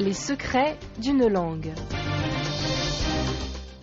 Les secrets d'une langue.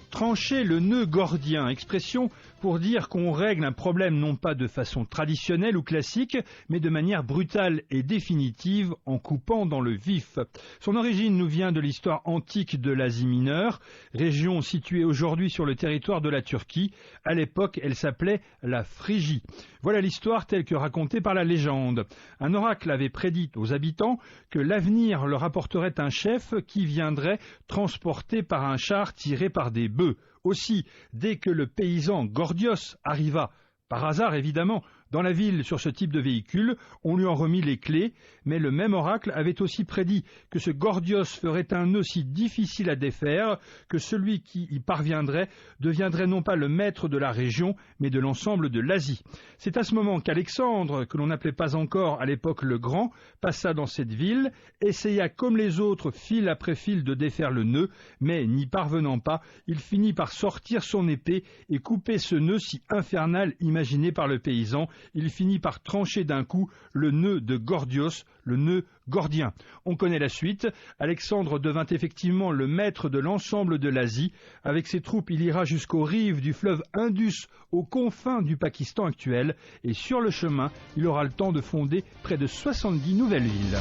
Trancher le nœud gordien, expression pour dire qu'on règle un problème non pas de façon traditionnelle ou classique, mais de manière brutale et définitive en coupant dans le vif. Son origine nous vient de l'histoire antique de l'Asie mineure, région située aujourd'hui sur le territoire de la Turquie. À l'époque, elle s'appelait la Phrygie. Voilà l'histoire telle que racontée par la légende. Un oracle avait prédit aux habitants que l'avenir leur apporterait un chef qui viendrait transporté par un char tiré par des bœufs. Aussi, dès que le paysan Gordios arriva, par hasard évidemment, dans la ville sur ce type de véhicule, on lui en remit les clés, mais le même oracle avait aussi prédit que ce Gordios ferait un nœud si difficile à défaire que celui qui y parviendrait deviendrait non pas le maître de la région, mais de l'ensemble de l'Asie. C'est à ce moment qu'Alexandre, que l'on n'appelait pas encore à l'époque le Grand, passa dans cette ville, essaya comme les autres fil après fil de défaire le nœud, mais n'y parvenant pas, il finit par sortir son épée et couper ce nœud si infernal imaginé par le paysan. Il finit par trancher d'un coup le nœud de Gordios, le nœud gordien. On connaît la suite. Alexandre devint effectivement le maître de l'ensemble de l'Asie. Avec ses troupes, il ira jusqu'aux rives du fleuve Indus, aux confins du Pakistan actuel. Et sur le chemin, il aura le temps de fonder près de 70 nouvelles villes.